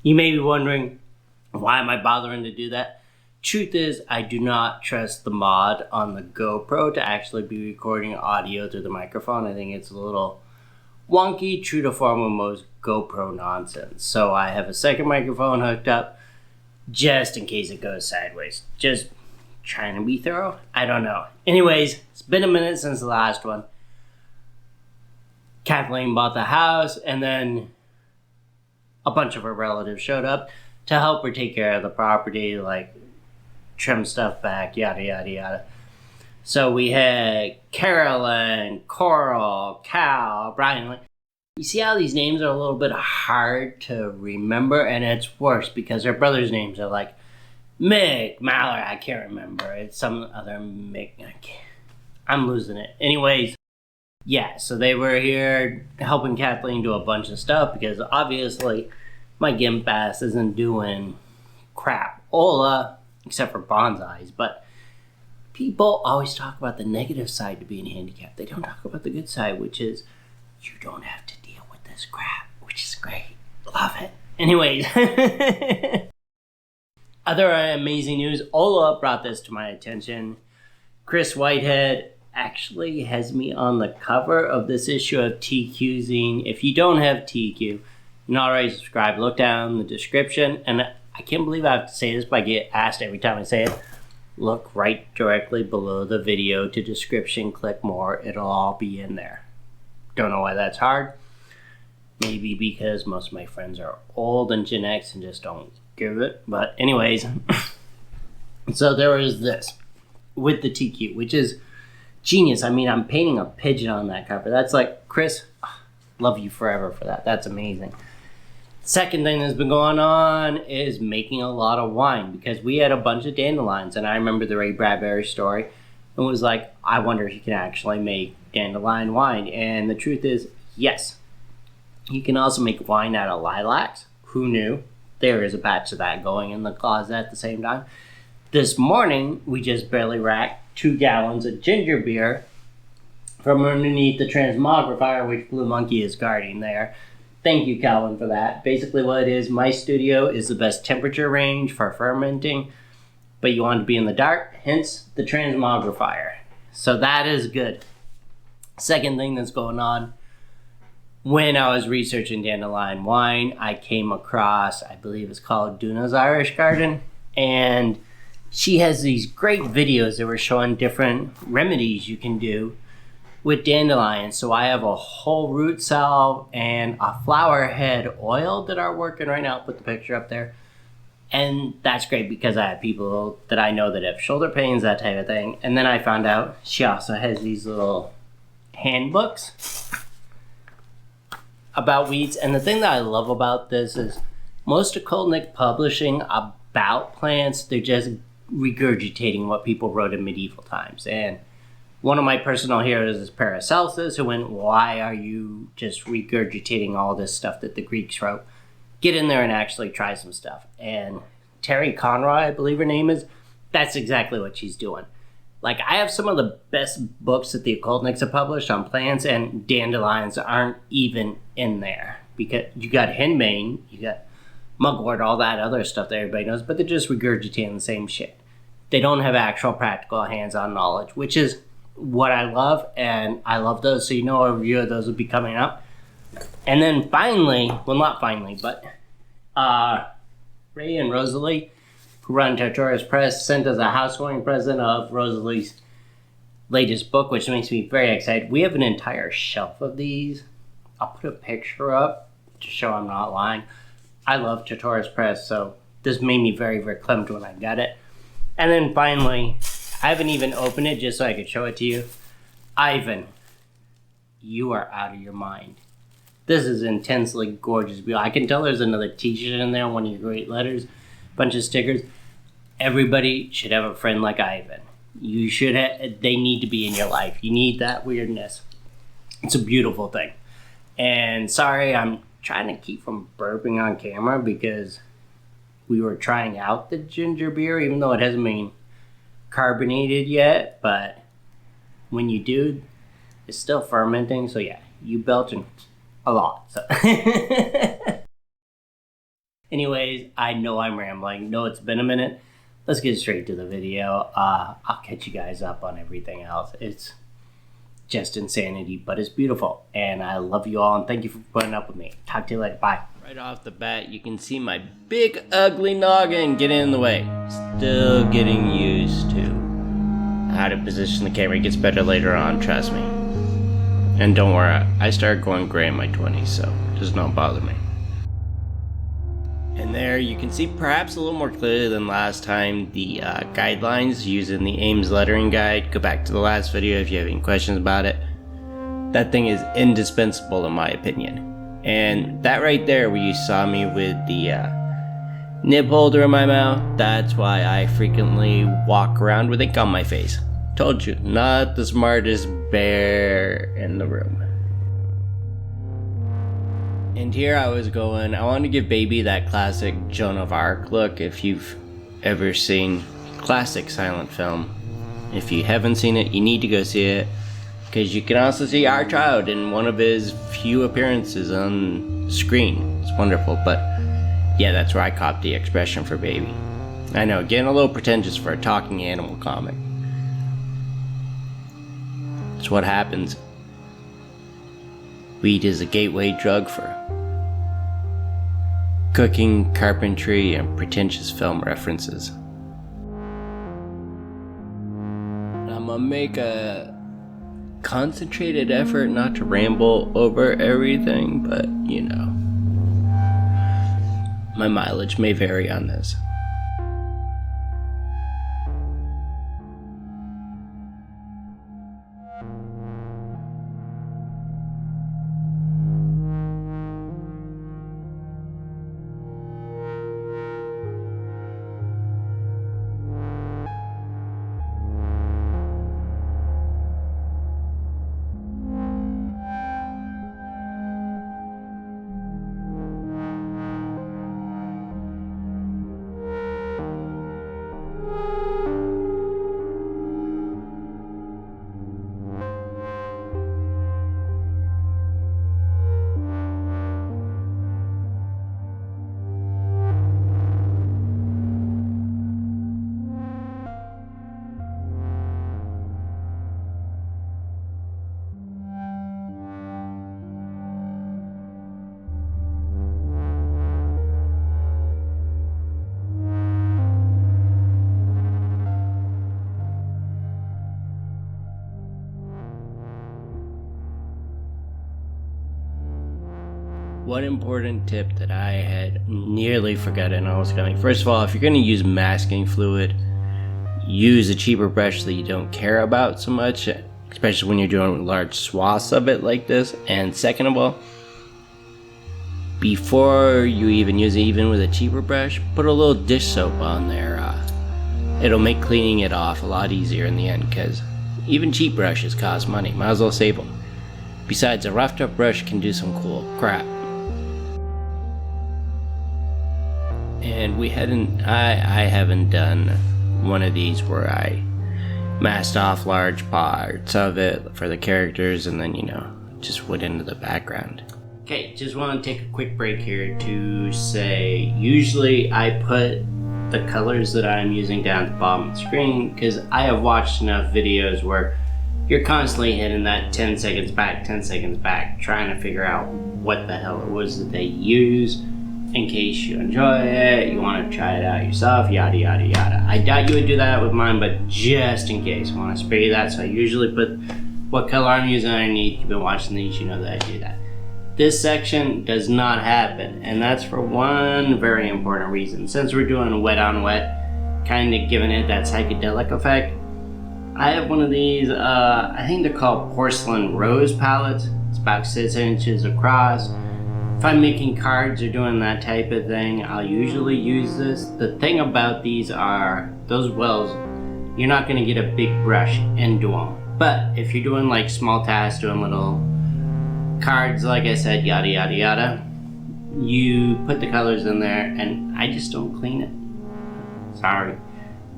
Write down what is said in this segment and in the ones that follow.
You may be wondering, why am I bothering to do that? Truth is, I do not trust the mod on the GoPro to actually be recording audio through the microphone. I think it's a little wonky, true to form of most GoPro nonsense. So I have a second microphone hooked up just in case it goes sideways. Just trying to be thorough? I don't know. Anyways, it's been a minute since the last one. Kathleen bought the house, and then a bunch of her relatives showed up to help her take care of the property, like trim stuff back, yada, yada, yada. So we had Carolyn, Coral, Cal, Brian. You see how these names are a little bit hard to remember? And it's worse because their brothers' names are like Mick, Mallory, I can't remember. It's some other Mick. I'm losing it. Anyways, yeah, so they were here helping Kathleen do a bunch of stuff because obviously my GIMP ass isn't doing crap. Ola, except for bonsais, but people always talk about the negative side to being handicapped. They don't talk about the good side, which is you don't have to deal with this crap, which is great. Love it. Anyways, other amazing news, Ola brought this to my attention. Chris Whitehead actually has me on the cover of this issue of TQzine. If you don't have TQ, you're not already subscribed, look down the description. And I can't believe I have to say this, but I get asked every time I say it. Look right directly below the video to description, click more, it'll all be in there. Don't know why that's hard. Maybe because most of my friends are old and Gen X and just don't give it. But anyways, so there is this with the TQ, which is genius. I mean, I'm painting a pigeon on that cover. That's like, Chris, love you forever for that. That's amazing. Second thing that's been going on is making a lot of wine because we had a bunch of dandelions, and I remember the Ray Bradbury story and was like, I wonder if you can actually make dandelion wine. And the truth is, yes. You can also make wine out of lilacs. Who knew? There is a batch of that going in the closet at the same time. This morning, we just barely racked 2 gallons of ginger beer from underneath the transmogrifier, which Blue Monkey is guarding there. Thank you, Calvin, for that. Basically what it is, my studio is the best temperature range for fermenting, but you want to be in the dark, hence the transmogrifier. So that is good. Second thing that's going on, when I was researching dandelion wine, I came across, I believe it's called Duna's Irish Garden, and she has these great videos that were showing different remedies you can do with dandelions. So I have a whole root salve and a flower head oil that are working right now. I'll put the picture up there. And that's great because I have people that I know that have shoulder pains, that type of thing. And then I found out she also has these little handbooks about weeds. And the thing that I love about this is most of Occult publishing about plants, they're just regurgitating what people wrote in medieval times. And one of my personal heroes is Paracelsus, who went, why are you just regurgitating all this stuff that the Greeks wrote? Get in there and actually try some stuff. And Terry Conroy, I believe her name is, that's exactly what she's doing. Like, I have some of the best books that the Occultniks have published on plants, and dandelions aren't even in there. Because you got henbane, you got mugwort, all that other stuff that everybody knows, but they're just regurgitating the same shit. They don't have actual practical hands-on knowledge, which is what I love, and I love those, so you know a review of those will be coming up. And then finally, well, not finally, but Ray and Rosalie, who run Tartarus Press, sent us a housewarming present of Rosalie's latest book, which makes me very excited. We have an entire shelf of these. I'll put a picture up to show I'm not lying. I love Tartarus Press, so this made me very, very clamped when I got it. And then finally, I haven't even opened it just so I could show it to you. Ivan, you are out of your mind. This is intensely gorgeous. I can tell there's another t-shirt in there, one of your great letters, bunch of stickers. Everybody should have a friend like Ivan. You should have, they need to be in your life. You need that weirdness. It's a beautiful thing. And sorry, I'm trying to keep from burping on camera because we were trying out the ginger beer, even though it hasn't been carbonated yet. But when you do, it's still fermenting. So yeah, you belch and a lot. So. Anyways, I know I'm rambling. No, it's been a minute. Let's get straight to the video. I'll catch you guys up on everything else. It's just insanity, but it's beautiful. And I love you all, and thank you for putting up with me. Talk to you later. Bye. Right off the bat, you can see my big, ugly noggin getting in the way. Still getting used to how to position the camera. It gets better later on, trust me. And don't worry, I started going gray in my 20s, so it does not bother me. And there you can see perhaps a little more clearly than last time the guidelines using the Ames lettering guide. Go back to the last video if you have any questions about it. That thing is indispensable in my opinion. And that right there where you saw me with the nib holder in my mouth, that's why I frequently walk around with ink on my face. Told you, not the smartest bear in the room. And here I was going, I want to give baby that classic Joan of Arc look if you've ever seen classic silent film. If you haven't seen it, you need to go see it. Because you can also see our child in one of his few appearances on screen. It's wonderful, but yeah, that's where I copped the expression for baby. I know, getting a little pretentious for a talking animal comic. It's what happens. Weed is a gateway drug for cooking, carpentry, and pretentious film references. I'm gonna make a concentrated effort not to ramble over everything, but you know, my mileage may vary on this. One important tip that I had nearly forgotten I was going. First of all, if you're going to use masking fluid, use a cheaper brush that you don't care about so much, especially when you're doing large swaths of it like this. And second of all, before you even use it, even with a cheaper brush, put a little dish soap on there. It'll make cleaning it off a lot easier in the end, because even cheap brushes cost money. Might as well save them. Besides, a roughed up brush can do some cool crap. And I haven't done one of these where I masked off large parts of it for the characters and then, you know, just went into the background. Okay, just want to take a quick break here to say, usually I put the colors that I'm using down at the bottom of the screen because I have watched enough videos where you're constantly hitting that 10 seconds back, 10 seconds back, trying to figure out what the hell it was that they use. In case you enjoy it, you want to try it out yourself, yada yada yada. I doubt you would do that with mine, but just in case, I want to spare you that. So I usually put what color I'm using underneath. You've been watching these, you know that I do that. This section does not happen, and that's for one very important reason. Since we're doing wet on wet, kind of giving it that psychedelic effect, I have one of these, I think they're called porcelain rose palettes. It's about 6 inches across. If I'm making cards or doing that type of thing, I'll usually use this. The thing about these are, those wells, you're not going to get a big brush into them. But if you're doing like small tasks, doing little cards, like I said, yada yada yada, you put the colors in there and I just don't clean it. Sorry.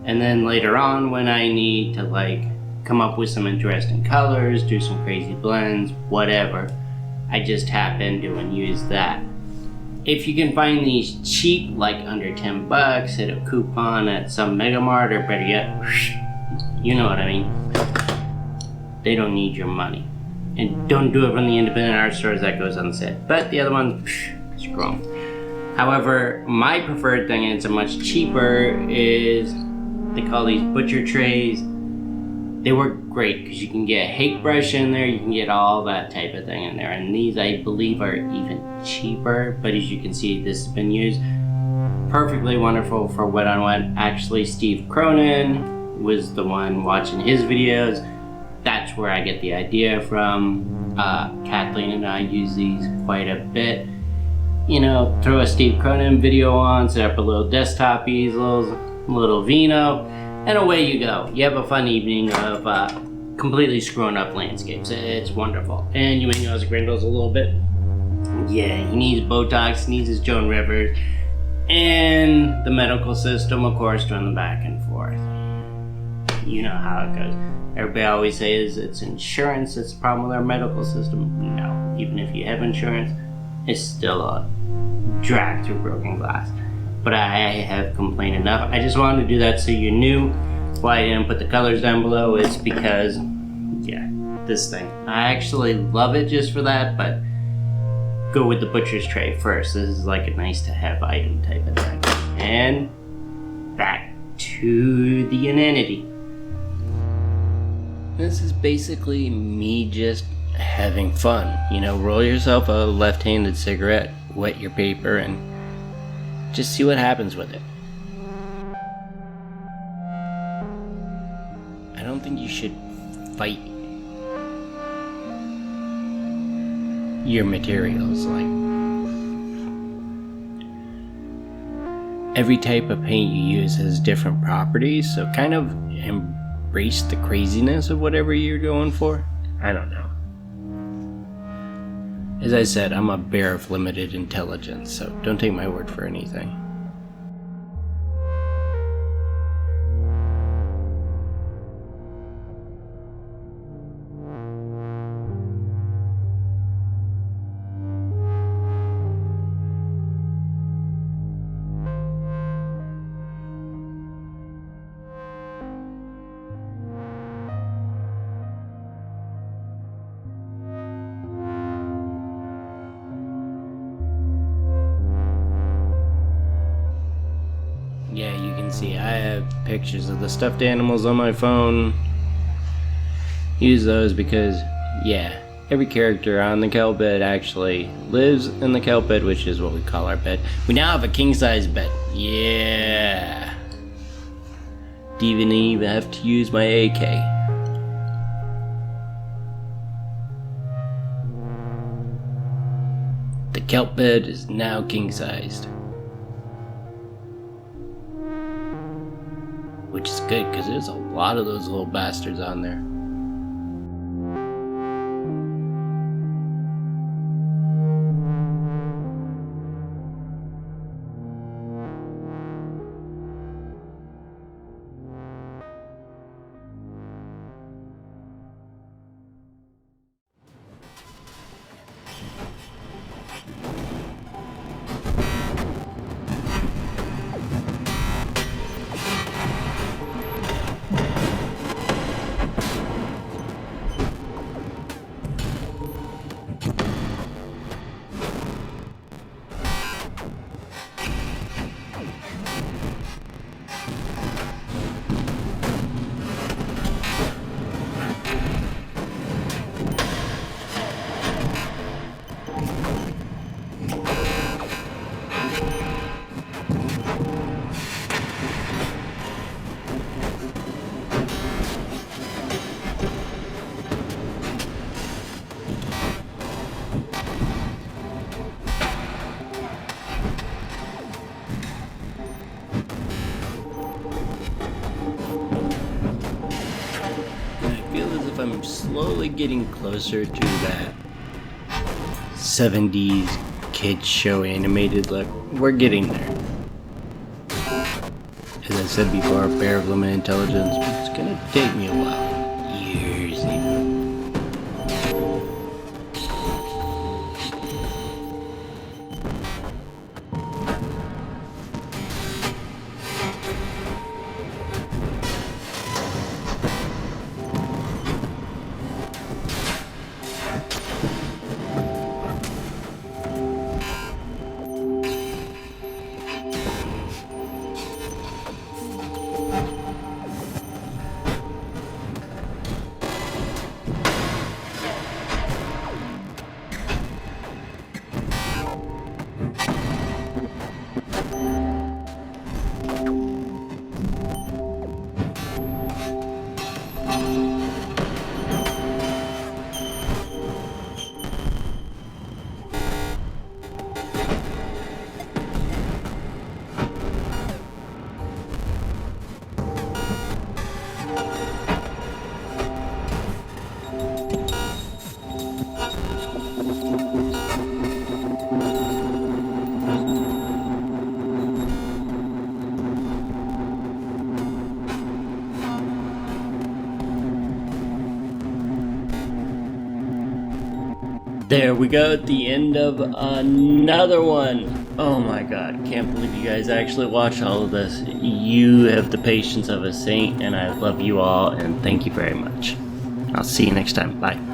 And then later on when I need to like come up with some interesting colors, do some crazy blends, whatever, I just tap into and use that. If you can find these cheap, like under 10 bucks, hit a coupon at some Mega Mart, or better yet, you know what I mean. They don't need your money. And don't do it from the independent art stores, that goes unsaid. But the other ones, screw them. However, my preferred thing, and it's a much cheaper, is they call these butcher trays. They work great because you can get a hake brush in there, you can get all that type of thing in there. And these, I believe, are even cheaper, but as you can see, this has been used perfectly wonderful for wet on wet. Actually, Steve Cronin was the one watching his videos. That's where I get the idea from. Kathleen and I use these quite a bit. You know, throw a Steve Cronin video on, set up a little desktop easels, a little vino, and away you go. You have a fun evening of completely screwing up landscapes. It's wonderful. And you may notice Grindle's a little bit. Yeah, he needs Botox, needs his Joan Rivers, and the medical system, of course, doing the back and forth. You know how it goes. Everybody always says it's insurance that's the problem with our medical system. No, even if you have insurance, it's still a drag through broken glass. But I have complained enough. I just wanted to do that so you knew why I didn't put the colors down below. It's because, yeah, this thing. I actually love it just for that, but go with the butcher's tray first. This is like a nice to have item type of thing. And back to the inanity. This is basically me just having fun. You know, roll yourself a left-handed cigarette, wet your paper, and just see what happens with it. I don't think you should fight your materials. Like, every type of paint you use has different properties, so kind of embrace the craziness of whatever you're going for. I don't know. As I said, I'm a bear of limited intelligence, so don't take my word for anything. Yeah, you can see I have pictures of the stuffed animals on my phone. Use those because, yeah, every character on the Kelp Bed actually lives in the Kelp Bed, which is what we call our bed. We now have a king-size bed. Yeah. Didn't even have to use my AK. The Kelp Bed is now king-sized. Which is good, because there's a lot of those little bastards on there. I'm slowly getting closer to that 70s kids show animated look. We're getting there. As I said before, bear of limited intelligence, but it's gonna take me a while. Years even. There we go at the end of another one. Oh my god, can't believe you guys actually watched all of this. You have the patience of a saint, and I love you all, and thank you very much. I'll see you next time. Bye.